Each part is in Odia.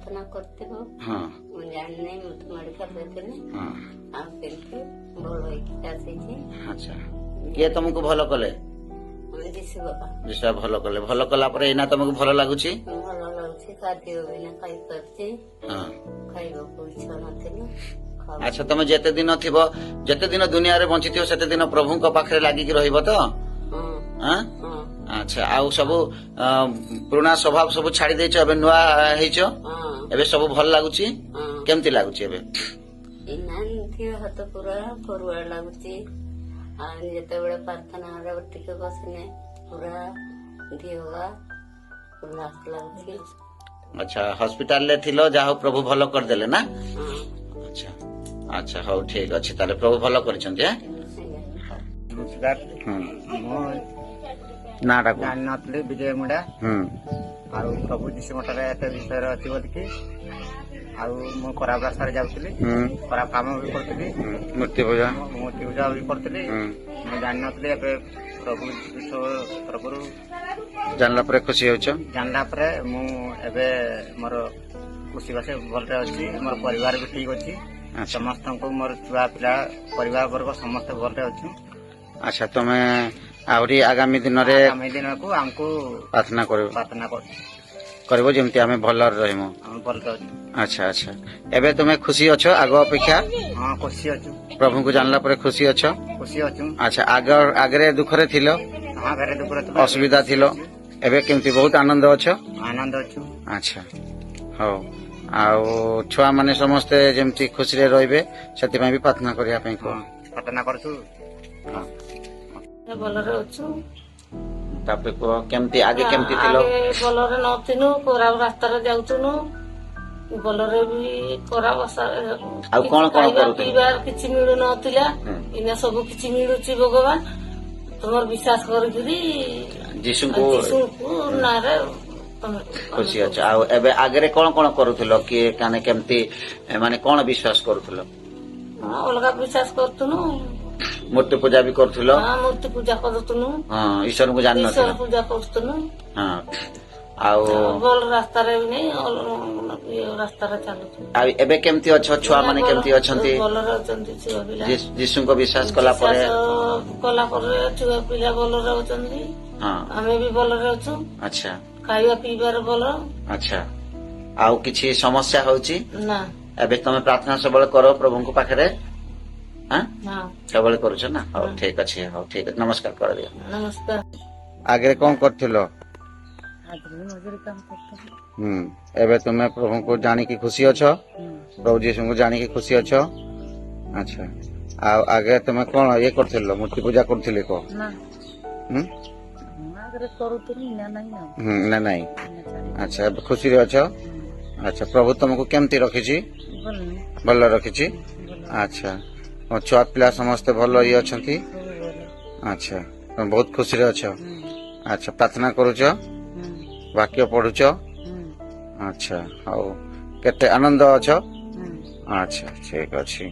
ପ୍ରାର୍ଥନା କରିଥିବ ମୁଁ ଜାଣିନି। ମୁଁ ତ ମେଡିକାଲ ଯାଇଥିଲି ଆଉ କେମିତି ଭଲ ହେଇକି ଆସିଛି। ଆଚ୍ଛା କିଏ ତମକୁ ଭଲ କଲେ? ଯିଶୁ ବାବା ଯିଶୁ ଭଲ କଲେ। ଭଲ କଲା ପରେ ଏଇନା ତମକୁ ଭଲ ଲାଗୁଛି? ଭଲ ଲାଗୁଛି। ଖାଦ୍ୟ ବି ଖାଇପାରୁଛି। ଖାଇବାକୁ ଇଚ୍ଛା ନଥିଲା। ଆଚ୍ଛା ତମେ ଯେତେ ଦିନ ଥିବ, ଯେତେ ଦିନ ଦୁନିଆରେ ବଞ୍ଚିଥିବ ସେତେ ଦିନ ପ୍ରଭୁଙ୍କ ପାଖରେ ଲାଗିକି ରହିବ ତ? ଆଚ୍ଛା ଆଉ ସବୁ ପୁରୁଣା ସ୍ୱଭାବ ସବୁ ଛାଡି ଦେଇଛ, ଏବେ ନୂଆ ହେଇଛ, ଏବେ ସବୁ ଭଲ ଲାଗୁଛି? କେମିତି ଲାଗୁଛି ଏବେ? ହାତ ପୁରା ଫରୁଆ ଲାଗୁଛି। ଆଉ ଯେତେବେଳେ ପ୍ରାର୍ଥନା ଟିକେ ବସିନେ ପୁରା ଦିହ ଉଲ୍ଲାସ ଲାଗୁଛି। ଆଚ୍ଛା ହସ୍ପିଟାଲ ରେ ଥିଲ, ଯାହା ହଉ ପ୍ରଭୁ ଭଲ କରିଦେଲେ ନା? ଆଚ୍ଛା ଆଚ୍ଛା ହଉ ଠିକ ଅଛି, ତାହେଲେ ପ୍ରଭୁ ଭଲ କରିଛନ୍ତି। ନାଟା ଜାଣିନଥିଲି ବିଜୟ ମୁଣ୍ଡା। ଆଉ ପ୍ରଭୁ ଯୀଶୁ ମଠରେ ଏତେ ବିଷୟରେ ଅଛି ବୋଲିକି ଆଉ ମୁଁ ଖରାପ ରାସ୍ତାରେ ଯାଉଥିଲି, ଖରାପ କାମ ବି କରୁଥିଲି, ମୂର୍ତ୍ତି ପୂଜା ବି କରୁଥିଲି। ମୁଁ ଜାଣିନଥିଲି। ଏବେ ପ୍ରଭୁ ତରଫରୁ ଜାଣିଲା ପରେ ଖୁସି ହଉଛ? ଜାଣିଲା ପରେ ମୁଁ ଏବେ ମୋର ଖୁସି ବାସୀ ଭଲରେ ଅଛି। ମୋର ପରିବାର ବି ଠିକ ଅଛି। ସମସ୍ତଙ୍କୁ ମୋର ଛୁଆ ପିଲା ପରିବାର ବର୍ଗ ସମସ୍ତେ ଭଲରେ ଅଛୁ। ଆଚ୍ଛା ତମେ ଆହୁରି ଆଗାମୀ ଦିନରେ ଦିନକୁ ଆମକୁ ପ୍ରାର୍ଥନା କରିବ ଯେମିତି ଆମେ ଭଲରେ ରହିବୁ। ଆଚ୍ଛା ଆଚ୍ଛା ଏବେ ତୁମେ ଖୁସି ଅଛ ଆଗ ଅପେକ୍ଷା? ହଁ ଖୁସି ଅଛୁ। ପ୍ରଭୁଙ୍କୁ ଜାଣିଲା ପରେ ଖୁସି ଅଛ? ଖୁସି ଅଛୁ। ଆଚ୍ଛା ଆଗରେ ଦୁଃଖରେ ଥିଲ, ଅସୁବିଧା ଥିଲ, ଏବେ କେମିତି ବହୁତ ଆନନ୍ଦ ଅଛ? ଆନନ୍ଦ ଅଛୁ। ଆଚ୍ଛା ହଉ। ଆଉ ଛୁଆ ମାନେ ସମସ୍ତେ ଯେମିତି ଖୁସିରେ ରହିବେ ସେଥିପାଇଁ ବି ପ୍ରାର୍ଥନା କରିବା ପାଇଁ କୁହ। ପ୍ରାର୍ଥନା କରୁଛୁ। ଭଲରେ ଅଛୁ। ତାପରେ କୁହ କେମିତି ଆଗେ କେମିତି ଥିଲ? ଭଲରେ ନଥିନୁ, ଖରାପ ରାସ୍ତାରେ ଯାଉଥିନୁ। ଭଲରେ ବି ଖରାପ ଆଉ କଣ ଖାଇବା ପିଇବାର କିଛି ମିଳୁନଥିଲା। ଏଇନା ସବୁ କିଛି ମିଳୁଛି। ଭଗବାନ ତୁମର ବିଶ୍ୱାସ କରିକିରି ଯୀଶୁଙ୍କୁ ନାଁରେ ଖୁସି ଅଛ। ଆଉ ଏବେ ଆଗରେ କଣ କଣ କରୁଥିଲ? କିଏ କେମିତି ମାନେ କଣ ବିଶ୍ୱାସ କରୁଥିଲ? ଅଲଗା ବିଶ୍ୱାସ କରୁଥିଲୁ। ମୂର୍ତ୍ତି ପୂଜା ବି କରୁଥିଲ? ମୂର୍ତ୍ତି ପୂଜା କରୁଥିଲୁ। ଈଶ୍ୱରଙ୍କୁ ଜାଣିନଥିଲ? ଈଶ୍ୱର ପୂଜା କରୁଥିଲୁ। ଆଉ ଭଲ ରାସ୍ତାରେ ବି ନେଇ ରାସ୍ତାରେ ଚାଲୁଛୁ। ଆଉ ଏବେ କେମିତି ଅଛ? ଛୁଆ ମାନେ କେମିତି ଅଛନ୍ତି? ଭଲରେ ଅଛନ୍ତି ଛୁଆ ପିଲା। ଯୀଶୁଙ୍କ ବିଶ୍ୱାସ କଲା ପରେ ଛୁଆ ପିଲା ଭଲରେ ଅଛନ୍ତି। ଆମେ ବି ଭଲରେ ଅଛୁ। ଆଚ୍ଛା ଖାଇବା ପିଇବାର ଭଲ। ଆଚ୍ଛା ଆଉ କିଛି ସମସ୍ୟା ହଉଛି ନା? ଏବେ ତମେ ପ୍ରାର୍ଥନା ସବୁବେଳେ କର ପ୍ରଭୁଙ୍କ ପାଖରେ? ସବୁବେଳେ କରୁଛ ନା? ହଉ ଠିକ ଅଛି, ହଉ ଠିକ ଅଛି, ନମସ୍କାର କରିଦିଅ। ନମସ୍କାର। ଆଗରେ କଣ କରୁଥିଲ? ଏବେ ତୁମେ ପ୍ରଭୁଙ୍କୁ ଜାଣିକି ଖୁସି ଅଛ? ପ୍ରଭୁ ଯୀଶୁଙ୍କୁ ଜାଣିକି ଖୁସି ଅଛ? ଆଚ୍ଛା ଆଉ ଆଗେ ତୁମେ କଣ ଇଏ କରୁଥିଲ? ମୂର୍ତ୍ତି ପୂଜା କରୁଥିଲେ କହ? ନା ନାଇଁ? ଆଚ୍ଛା ଏବେ ଖୁସିରେ ଅଛ? ଆଚ୍ଛା ପ୍ରଭୁ ତମକୁ କେମିତି ରଖିଛି? ଭଲ ରଖିଛି। ଆଚ୍ଛା ଛୁଆ ପିଲା ସମସ୍ତେ ଭଲ ଇଏ ଅଛନ୍ତି? ଆଚ୍ଛା ତମେ ବହୁତ ଖୁସିରେ ଅଛ? ଆଚ୍ଛା ପ୍ରାର୍ଥନା କରୁଛ, ବାକ୍ୟ ପଢୁଛ? ଆଚ୍ଛା ହଉ, କେତେ ଆନନ୍ଦ ଅଛ? ଆଚ୍ଛା ଠିକ ଅଛି,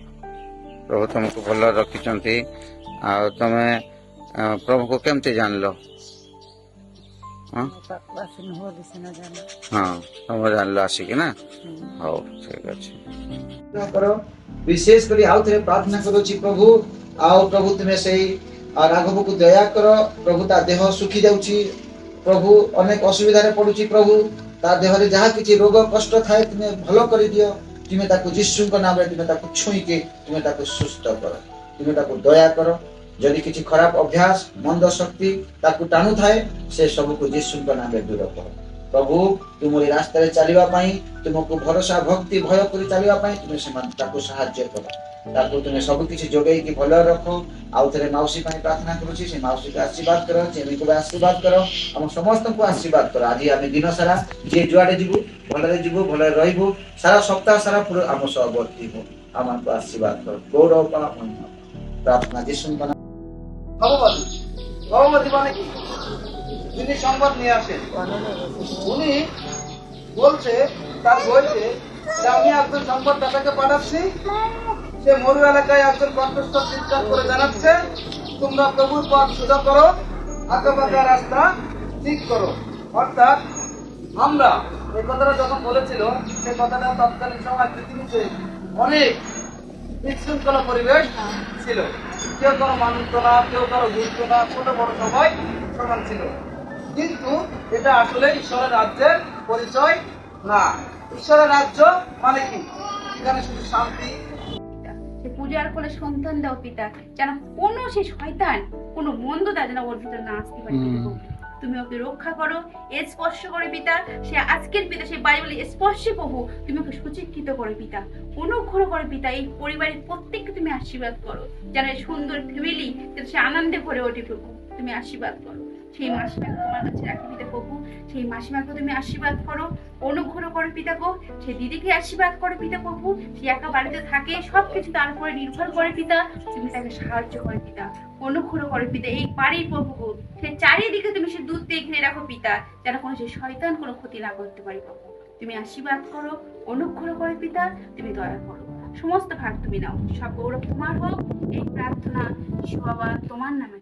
ପ୍ରଭୁ ତମକୁ ଭଲ ରଖିଛନ୍ତି। ଆଉ ତମେ ପ୍ରଭୁକୁ କେମିତି ଜାଣିଲ? ତମେ ଜାଣିଲ ଆସିକି ନା? ହଉ ଠିକ ଅଛି। ବିଶେଷ କରି ଆଉ ଥରେ ପ୍ରାର୍ଥନା କରୁଛି ପ୍ରଭୁ, ଆଉ ପ୍ରଭୁ ତୁମେ ସେଇ ରାଘବକୁ ଦୟା କର। ପ୍ରଭୁ ତା ଦେହ ଶୁଖି ଯାଉଛି, ପ୍ରଭୁ ଅନେକ ଅସୁବିଧାରେ ପଡୁଛି, ପ୍ରଭୁ ତା ଦେହରେ ଯାହା କିଛି ରୋଗ କଷ୍ଟ ଥାଏ ତୁମେ ଭଲ କରିଦିଅ। ତୁମେ ତାକୁ ଯୀଶୁଙ୍କ ନାମରେ ତୁମେ ତାକୁ ଛୁଇଁକି ତୁମେ ତାକୁ ସୁସ୍ଥ କର। ତୁମେ ତାକୁ ଦୟା କର। ଯଦି କିଛି ଖରାପ ଅଭ୍ୟାସ ମନ୍ଦ ଶକ୍ତି ତାକୁ ଟାଣୁଥାଏ ସେ ସବୁକୁ ଯୀଶୁଙ୍କ ନାମରେ ଦୂର କର। ପ୍ରଭୁ ତୁମର ଏ ରାସ୍ତାରେ ଚାଲିବା ପାଇଁ, ତୁମକୁ ଭରସା ଭକ୍ତି ଭୟ କରି ଚାଲିବା ପାଇଁ ତୁମେ ତାକୁ ସାହାଯ୍ୟ କର। ତାକୁ ତୁମେ ସବୁ କିଛି ଯୋଗେଇକି ଭଲରେ ରଖ। ଆଉ ଥରେ ମାଉସୀ ପାଇଁ ପ୍ରାର୍ଥନା କରୁଛି, ସେ ମାଉସୀକୁ ଆଶୀର୍ବାଦ କର, ଚେମିକୁ ଆଶୀର୍ବାଦ କର, ଆମ ସମସ୍ତଙ୍କୁ ଆଶୀର୍ବାଦ କର। ଆଜି ଆମେ ଦିନ ସାରା ଯିଏ ଯୁଆଡେ ଯିବୁ ଭଲରେ ଭଲରେ ରହିବୁ, ସାରା ସପ୍ତାହ ସାରା ପୁରା ଆମ ସହ ବର୍ତ୍ତିବୁ। ଆମକୁ ଆଶୀର୍ବାଦ କର। ଗୌରବ প্রার্থনা যিশুর নামে। ভগবতী মানে কি? যিনি সংবাদ নিয়ে আসেন, উনি বলছে তার বইতে যে আমি একজন সংবাদদাতাকে পাঠাচ্ছি, সে মরু এলাকায় একজন কণ্ঠস্বর চিৎকার করে জানাচ্ছে তোমরা প্রভুর পথ সোজা করো, আঁকাবাঁকা রাস্তা ঠিক করো। অর্থাৎ আমরা এই কথাটা যখন বলেছিল সেই কথাটা তৎকালীন সময় পৃথিবীতে অনেক বিশৃঙ্খলা পরিবেশ ছিল। কেউ কারো মানত না, কেউ কারো বুঝতো না, ছোট বড় সবাই সমান ছিল। কিন্তু এটা আসলে ঈশ্বরের রাজ্যের পরিচয় না। ঈশ্বরের রাজ্য মানে কি? এখানে শুধু শান্তি। সে পূজার ফলে সন্তান দাও পিতা, যেন কোনো সে শয়তান কোনো মন্দতা যেন ওর ভিতরে না আসতে পারে পিতা প্রভু। তুমি ওকে রক্ষা করো, স্পর্শ করে পিতা, সে আজকের পিতা সে বাইবেল স্পর্শে প্রভু তুমি ওকে সুচিক্ষিত করে পিতা, অনুগ্রহ করে পিতা। এই পরিবারের প্রত্যেককে তুমি আশীর্বাদ করো, যেন এই সুন্দর ফ্যামিলি যেন সে আনন্দে ভরে ওঠে প্রভু, তুমি আশীর্বাদ করো। সেই মাসিমাকে তোমার কাছে রাখি পিতা প্রভু, সেই মাসিমাকে তুমি আশীর্বাদ করো, অনুগ্রহ করো পিতা গো। সেই দিদিকে আশীর্বাদ করো পিতা প্রভু, সে একা বাড়িতে থাকে, সবকিছু তার উপরে নির্ভর করে পিতা, তুমি তাকে সাহায্য করে পিতা, অনুগ্রহ করে পিতা। এই বাড়ির প্রভু গো, সে চারিদিকে তুমি সে দুধ দিয়ে ঘিরে রাখো পিতা, যেন কোনো সে শয়তান কোনো ক্ষতি না করতে পারে প্রভু। তুমি আশীর্বাদ করো, অনুগ্রহ করে পিতা, তুমি দয়া করো। সমস্ত ভাগ তুমি নাও, সব গৌরব তোমার হোক। এই প্রার্থনা ঈশ্বর বাবা তোমার নামে।